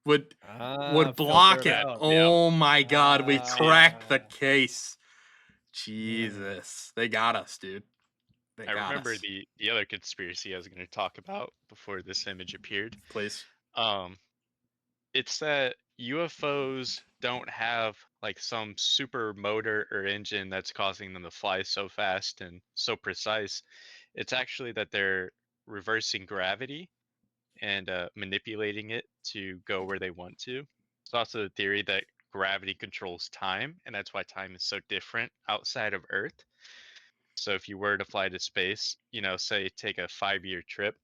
would filter block it it. That, out. yeah, Oh my god, we see, cracked the Ah. case. Hmm. Jesus. They got us, dude. They I got remember us. the other conspiracy I was going to talk about before this image appeared. Please. Um, it's that UFOs don't have like some super motor or engine that's causing them to fly so fast and so precise. It's actually that they're reversing gravity and manipulating it to go where they want to. It's also the theory that gravity controls time, and that's why time is so different outside of Earth. So if you were to fly to space, say take a 5-year trip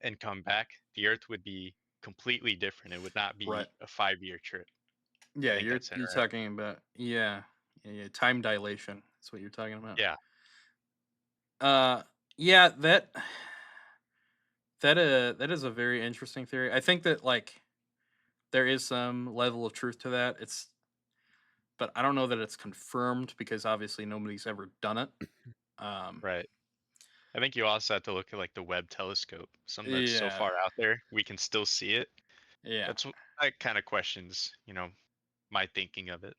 and come back, the Earth would be completely different. It would not Right. be a 5-year trip. I Yeah, think that's you're interesting. talking about time dilation. That's what you're talking about. Yeah, Uh, yeah, that is a very interesting theory. I think that like there is some level of truth to that. But I don't know that it's confirmed because obviously nobody's ever done it. Um, right. I think you also have to look at like the Webb telescope, something that's so yeah, far out there, we can still see it. yeah, That kind of questions, my thinking of it.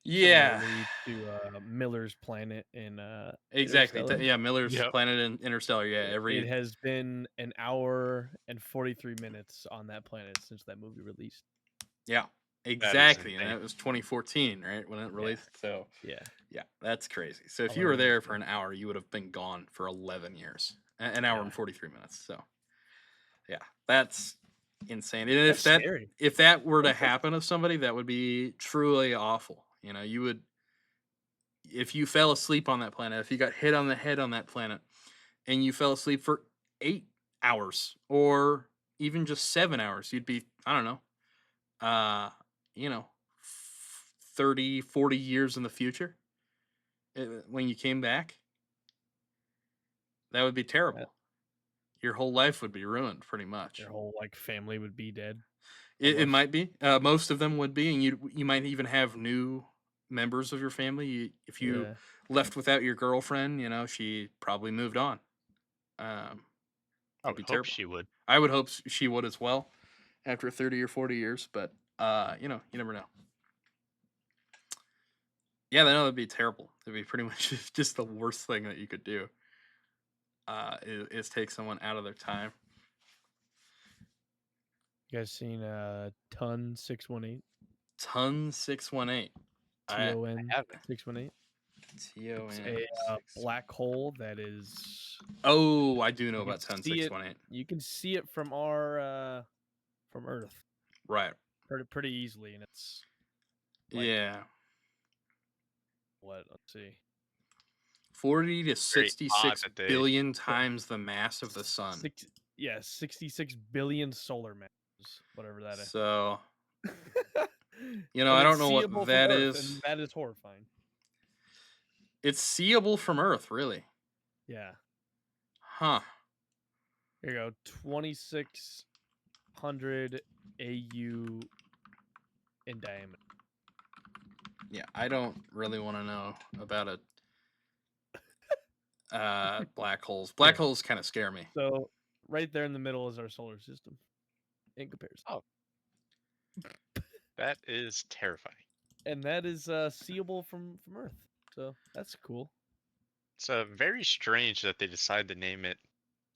yeah. Similarly to Miller's planet in Exactly. Interstellar. Yeah, Miller's Yep. Planet in Interstellar. Yeah, It every has been an hour and 43 minutes on that planet since that movie released. yeah, That is exactly. And insane. that was 2014, right, when it Yeah. released. So Yeah. yeah, that's crazy. So if you 11 were there years for ago. an hour, you would have been gone for 11 years, an hour Yeah. and 43 minutes. So yeah, that's insane. And That's scary. if that were to happen to somebody, that would be truly awful. You would, if you fell asleep on that planet, if you got hit on the head on that planet, and you fell asleep for 8 hours or even just 7 hours, you'd be, I don't know, uh, you know, 30, 40 years in the future when you came back. That would be terrible. Your whole life would be ruined, pretty much. Your whole family would be dead. It almost. might be. Most of them would be, and you might even have new members of your family. If you Yeah. left without your girlfriend, she probably moved on. Um, I that'd would be hope terrible. she would. I would hope she would as well after 30 or 40 years, but you never know. Yeah, that would be terrible. It'd be pretty much just the worst thing that you could do. Is take someone out of their time. You guys seen Ton 618? Ton 618. TON haven't. 618? It's TON a 6. black hole that is. Oh, I do know You can about Ton see it. 618. You can see it from our from Earth Right. pretty easily, and it's like Yeah. what? Let's see. 40 to Very odd 66 that they. billion times the mass of the sun. 66 billion solar masses, whatever that is. So, And I don't it's know seeable what from that Earth, is. and that is horrifying. It's seeable from Earth, really. Yeah. Huh. Here you go. 2600 AU in diameter. Yeah, I don't really want to know about it. Black holes. Black holes kind of scare me. So right there in the middle is our solar system in comparison. Oh, that is terrifying. And that is seeable from Earth. So that's cool. It's very strange that they decided to name it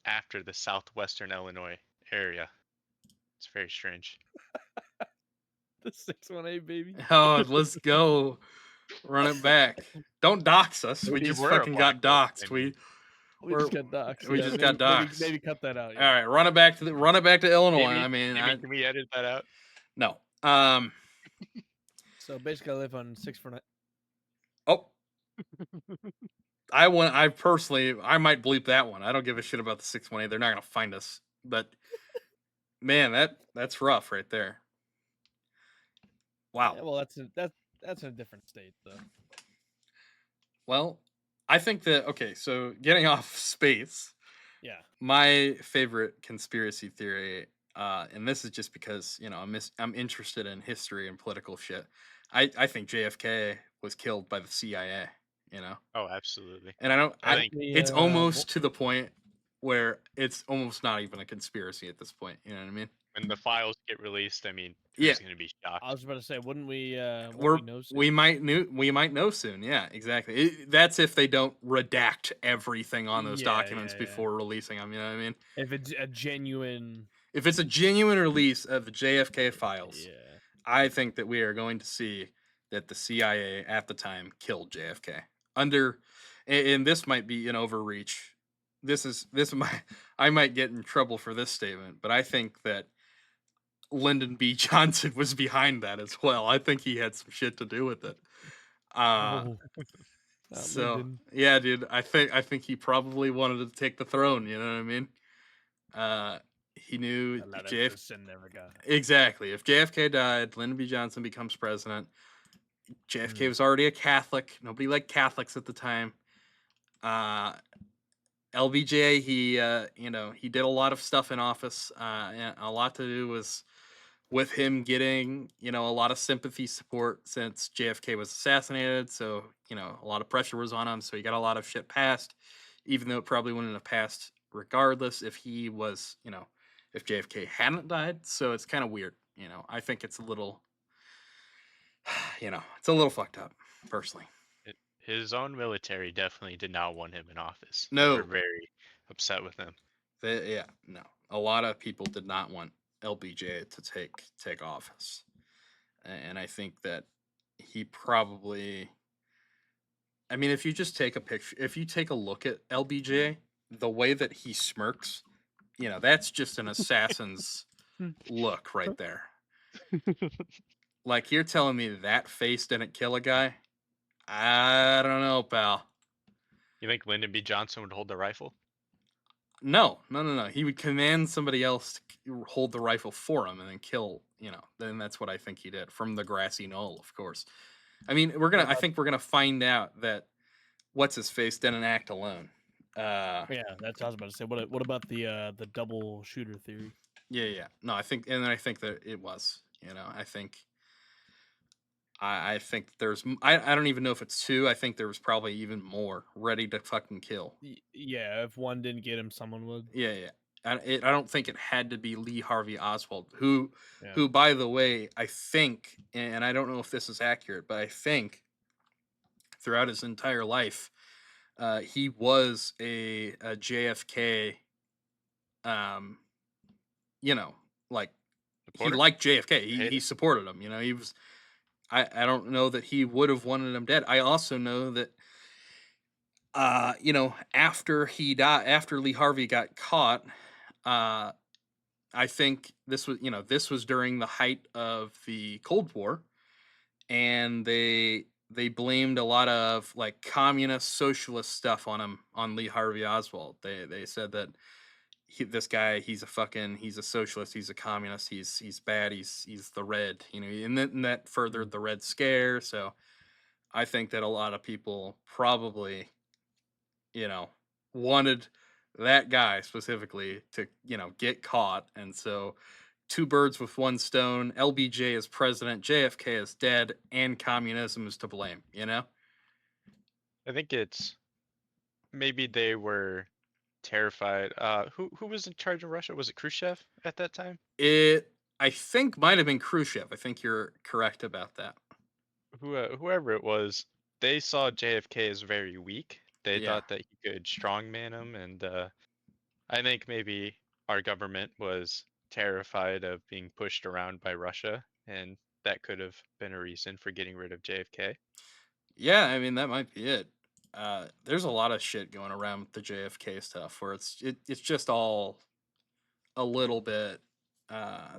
after the southwestern Illinois area. It's very strange. The 618 baby. Oh, let's go. Run it back. Don't dox us. We Maybe just we're a fucking black got hole. doxed. I mean, We just got doxed. We Yeah, just maybe, got doxed. Maybe cut that out. All Yeah. right, run it back to Illinois. I mean, can we edit that out? no. So basically, I live on 648. Oh, I personally, I might bleep that one. I don't give a shit about the 618. They're not gonna find us. But man, that's rough right there. Wow. Yeah, well, that's in a different state, though. Well, I think that so getting off space. Yeah. My favorite conspiracy theory, and this is just because I'm interested in history and political shit. I think JFK was killed by the CIA. Oh, absolutely. And I don't. I think It's almost to the point where it's almost not even a conspiracy at this point. You know what I mean? when the files get released, I mean, Yeah. who's going to be shocked? I was about to say, wouldn't we know soon? We might know soon. Yeah, exactly. That's if they don't redact everything on those documents before releasing them. You know what I mean? If it's a genuine, If it's a genuine release of the JFK files, yeah, I think that we are going to see that the CIA at the time killed JFK and this might be an overreach, this might I might get in trouble for this statement, but I think that Lyndon B. Johnson was behind that as well. I think he had some shit to do with it. Uh, Oh, not so Lyndon. yeah, dude, I think he probably wanted to take the throne. You know what I mean? Uh, he knew A lot of JF this and never got. exactly. If JFK died, Lyndon B. Johnson becomes president. JFK Mm. was already a Catholic. Nobody liked Catholics at the time. Uh, LBJ, he did a lot of stuff in office. And a lot to do was with him getting, a lot of sympathy support since JFK was assassinated. So, a lot of pressure was on him. So he got a lot of shit passed, even though it probably wouldn't have passed regardless if he was, if JFK hadn't died. So it's kind of weird. I think it's a little, it's a little fucked up, personally. His own military definitely did not want him in office. They were No, very upset with him. yeah, no. A lot of people did not want LBJ to take office. And I think that he probably I mean, if you just take a picture, if you take a look at LBJ, the way that he smirks, that's just an assassin's look right there. Like, you're telling me that face didn't kill a guy? I don't know, pal. You think Lyndon B. Johnson would hold the rifle? No, no, no, no. He would command somebody else to hold the rifle for him and then kill, then that's what I think he did from the grassy knoll, of course. I mean, I think we're gonna find out that what's his face didn't act alone. Yeah, that's what I was about to say. What about the double shooter theory? Yeah. No, I think that it was. I think I don't even know if it's two. I think there was probably even more ready to fucking kill. Yeah, if one didn't get him, someone would. Yeah. I don't think it had to be Lee Harvey Oswald, who, Yeah. who, by the way, I think, and I don't know if this is accurate, but I think throughout his entire life, he was a JFK, um, like he Supporter? liked JFK. He Hater? supported him. He was. I don't know that he would have wanted him dead. I also know that after he died, after Lee Harvey got caught, uh I think this was during the height of the Cold War, and they blamed a lot of like communist socialist stuff on Lee Harvey Oswald. They said that this guy, he's a socialist, he's a communist, he's bad, he's the red, and that furthered the Red Scare. So I think that a lot of people probably, you know, wanted that guy specifically to, get caught. And so two birds with one stone, LBJ is president, JFK is dead, and communism is to blame. I think it's maybe they were terrified. Who was in charge of Russia? Was it Khrushchev at that time? It, I think, might have been Khrushchev. I think you're correct about that. Whoever it was, they saw JFK as very weak. They Yeah. thought that he could strongman him, and I think maybe our government was terrified of being pushed around by Russia, and that could have been a reason for getting rid of JFK. Yeah, I mean that might be it. There's a lot of shit going around with the JFK stuff where it's just all a little bit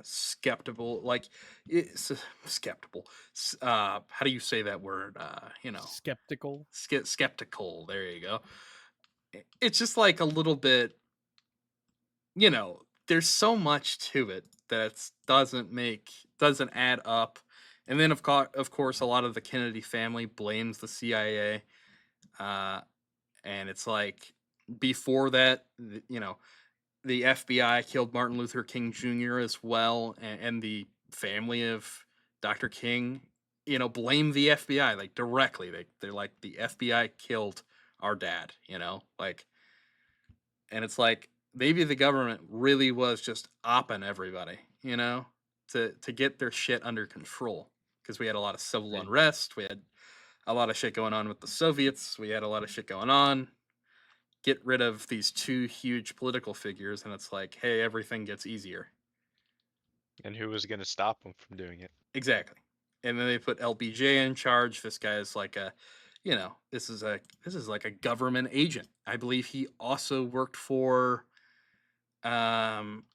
skeptical, like it's skeptical. How do you say that word? Skeptical. Skeptical. There you go. It's just like a little bit, there's so much to it that doesn't add up. And then of course a lot of the Kennedy family blames the CIA. Uh and it's like before that, the FBI killed Martin Luther King Jr. as well, and the family of Dr. King, blame the FBI like directly. They're like the FBI killed our dad, like, and it's like maybe the government really was just opping everybody, to get their shit under control, because we had a lot of civil Right. unrest, we had a lot of shit going on with the Soviets, we had a lot of shit going on. Get rid of these two huge political figures, and it's like, hey, everything gets easier. And who was going to stop him from doing it? Exactly. And then they put LBJ in charge. This guy is like you know, this is like a government agent. I believe he also worked for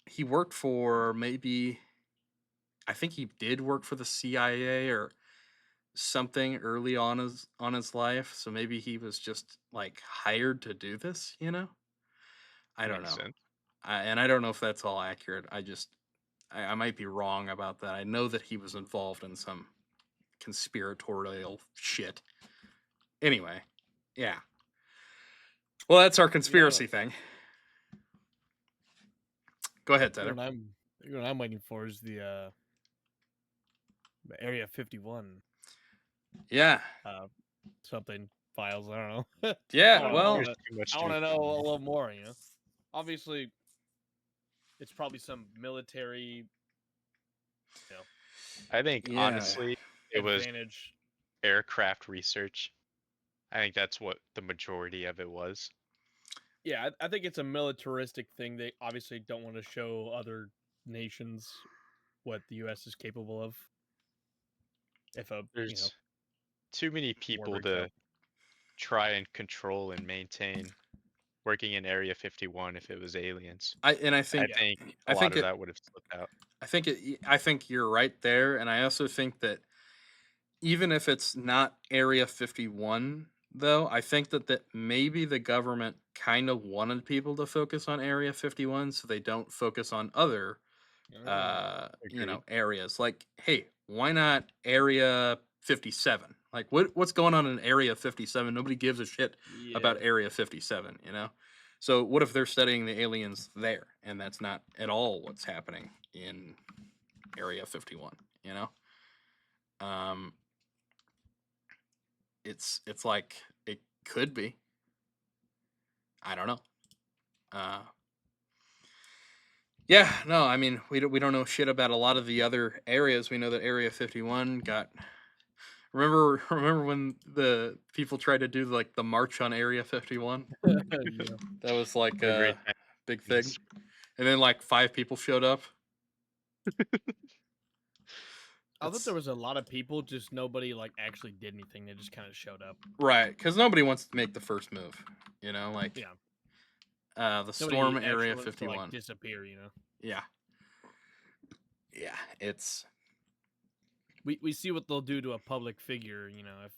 he worked for maybe I think he did work for the CIA or something early on his life. So maybe he was just like hired to do this, you know? I don't Makes know. sense. And I don't know if that's all accurate. I might be wrong about that. I know that he was involved in some conspiratorial shit. Anyway, yeah. Well, that's our You know, conspiracy thing. Go ahead, you know Tyler. what I'm waiting for is the Area 51 Yeah. something files. I don't know. Yeah, well, There's too much I to want be to know a found. little more. Obviously, it's probably some military, you know, I think yeah. honestly, it was advantage. aircraft research. I think that's what the majority of it was. Yeah, I think it's a militaristic thing. They obviously don't want to show other nations what the U.S. is capable of. If a There's too many war people breaks to out. try and control and maintain working in Area 51 if it was aliens. I I think Yeah. think a I lot think of it that would have slipped out. I think you're right there, and I also think that even if it's not Area 51, though, I think that maybe the government kind of wanted people to focus on Area 51 so they don't focus on other Agreed. areas. Like, hey, why not Area 57? Like what's going on in Area 57? Nobody gives a shit about Yeah. Area 57, you know? So what if they're studying the aliens there and that's not at all what's happening in Area 51, you know? Um it's like it could be. I don't know. Uh yeah, no, I mean, we don't know shit about a lot of the other areas. We know that Area 51 got remember when the people tried to do like the march on Area 51? Yeah. That was like What a great a time. big thing. And then like 5 people showed up. I thought there That's was a lot of people, just nobody like actually did anything. They just kind of showed up. right, cuz nobody wants to make the first move, you know, like Yeah. the Storm Nobody Area actually wants to like 51. disappear. Yeah. Yeah, it's We see what they'll do to a public figure, if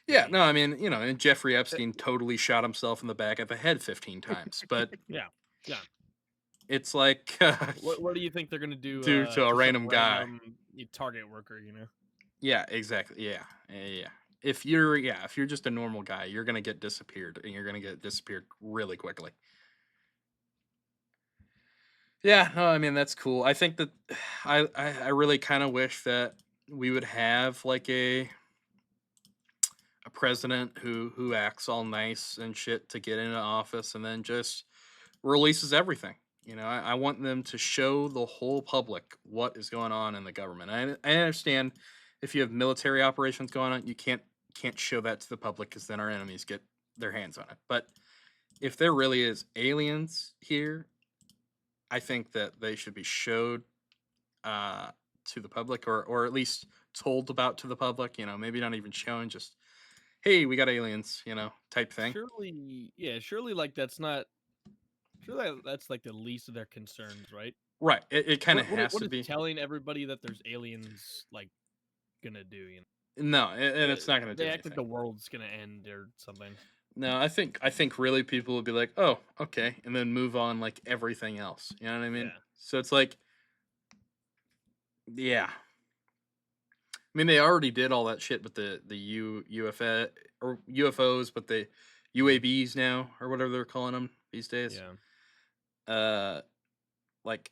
yeah, they no, I mean, you know, and Jeffrey Epstein totally shot himself in the back of the head 15 times, but yeah. Yeah. it's like What do you think they're gonna do due to a to some random guy. random Target worker? Yeah, exactly. Yeah, yeah. If you're just a normal guy, you're gonna get disappeared, and you're gonna get disappeared really quickly. Yeah, no, I mean that's cool. I think that I really kind of wish that we would have like a president who acts all nice and shit to get into office, and then just releases everything. You know, I want them to show the whole public what is going on in the government. I understand if you have military operations going on, you can't show that to the public because then our enemies get their hands on it. But if there really is aliens here, I think that they should be showed uh, to the public, or at least told about to the public. You know, maybe not even shown, just hey, we got aliens, you know, type thing. Surely, like that's like the least of their concerns, right? Right. It kind of has What to is be. telling everybody that there's aliens like gonna do? No, and it's not going to They do act like anything. the world's gonna end or something. No, I think really people would be like, "Oh, okay," and then move on like everything else. You know what I mean? Yeah. So it's like, yeah. I mean, they already did all that shit with the UFO or UFOs, but the UAVs now or whatever they're calling them these days. Yeah. Uh, like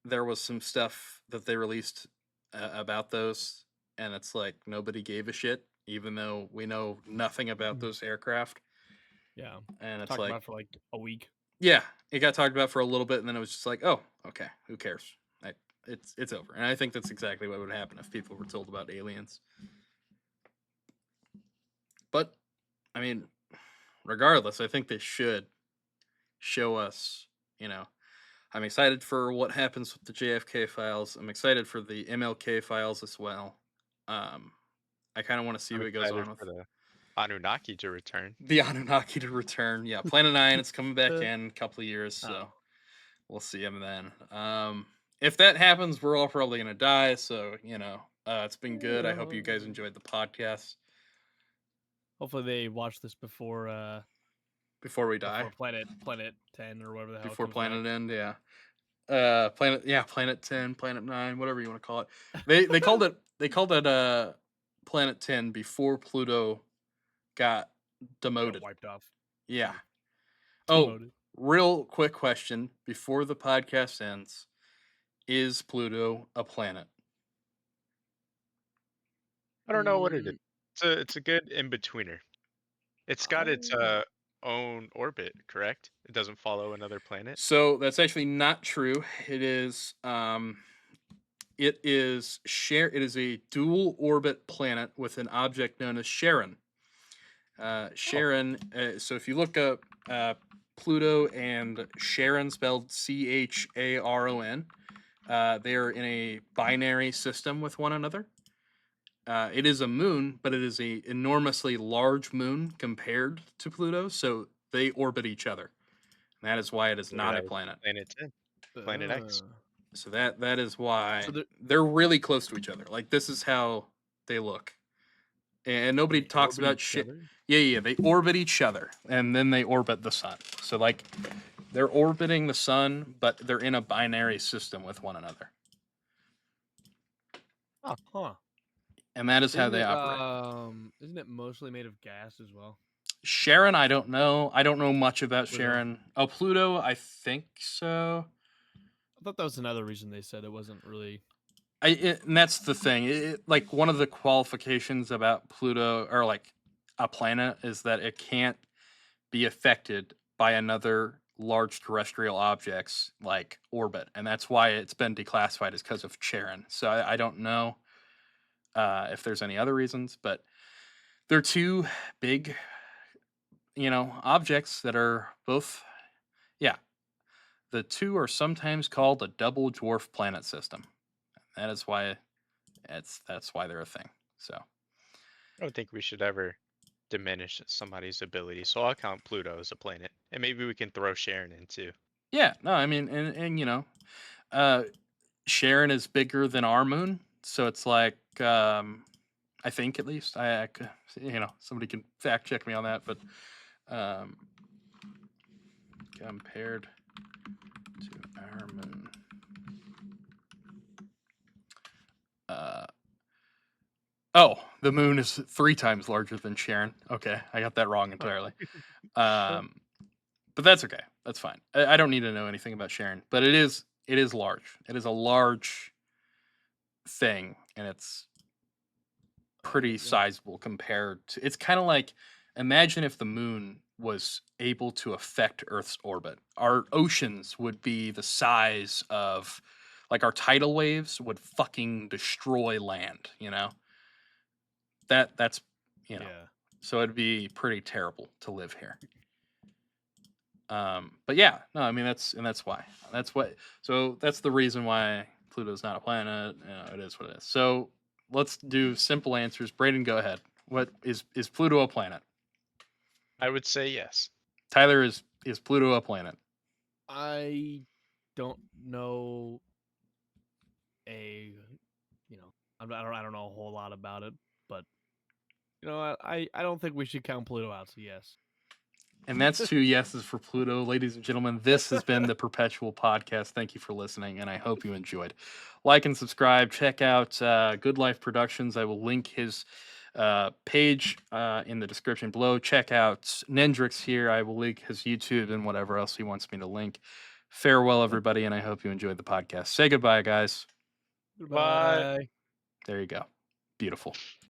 there was some stuff that they released about those, and it's like nobody gave a shit, even though we know nothing about Mhm. those aircraft. Yeah. And it's Talked like, about it for like a week. yeah, it got talked about for a little bit, and then it was just like, oh, okay, who cares? I, it's over. And I think that's exactly what would happen if people were told about aliens. But I mean, regardless, I think they should show us. You know, I'm excited for what happens with the JFK files. I'm excited for the MLK files as well. Um, I kind of want to see I'm what goes excited on with. for the Anunnaki to return. The Anunnaki to return. Yeah, Planet 9, it's coming back Uh, in a couple of years, so Oh, we'll see him then. If that happens, we're all probably gonna die, so it's been good. I hope you guys enjoyed the podcast hopefully they watch this before before we die. Planet 10 or whatever the hell Before comes back. Planet End, yeah. Planet 10, Planet 9, whatever you want to call it. They called it Planet 10 before Pluto got demoted. Wiped off. Yeah. Oh, Demoted. real quick question before the podcast ends. Is Pluto a planet? I don't know what it is. Mm, It's a good in betweener. It's got its I own orbit, correct? It doesn't follow another planet. So that's actually not true. It is a dual orbit planet with an object known as Charon. Charon. So if you look up Pluto and Charon, spelled Charon, they are in a binary system with one another. It is a moon, but it is a enormously large moon compared to Pluto, so they orbit each other. And that is why it is Maybe not a that was planet. Planet 10, Planet X. So that is why So they're really close to each other. Like this is how they look. And nobody they talks orbit about each shit. other? Yeah, they orbit each other and then they orbit the sun. So like they're orbiting the sun, but they're in a binary system with one another. Huh. And that is how they operate. Isn't it mostly made of gas as well? Charon, I don't know. I don't know much about Pluto. Charon. Oh, Pluto, I think so. I thought that was another reason they said it wasn't really. And that's the thing. Like one of the qualifications about Pluto or like a planet is that it can't be affected by another large terrestrial object's like orbit, and that's why it's been declassified as because of Charon. So I don't know if there's any other reasons, but they're two big, objects that are both, yeah. The two are sometimes called a double dwarf planet system. That is why that's why they're a thing. So I don't think we should ever diminish somebody's ability, so I'll count Pluto as a planet, and maybe we can throw Sharon in too. yeah, no, I mean, uh, Sharon is bigger than our moon, so it's like I think at least somebody can fact check me on that, but um, compared to our moon. The moon is 3 times larger than Sharon. Okay, I got that wrong entirely. But that's okay. That's fine. I don't need to know anything about Sharon, but it is large. It is a large thing, and it's pretty sizable compared to. It's kind of like imagine if the moon was able to affect Earth's orbit. Our oceans would be the size of, like, our tidal waves would fucking destroy land. That's Yeah. so it'd be pretty terrible to live here. But yeah, no, I mean that's why. So that's the reason why Pluto's not a planet. It is what it is. So let's do simple answers. Brayden, go ahead. What is Pluto a planet? I would say yes. Tyler, is Pluto a planet? I don't know I don't know a whole lot about it, but I don't think we should count Pluto out. So yes. And that's 2 yeses for Pluto. Ladies and gentlemen, this has been the Perpetual Podcast. Thank you for listening, and I hope you enjoyed. Like and subscribe. Check out Good Life Productions. I will link his page in the description below. Check out Nendrix here. I will link his YouTube and whatever else he wants me to link. Farewell, everybody, and I hope you enjoyed the podcast. Say goodbye, guys. Goodbye. There you go. Beautiful.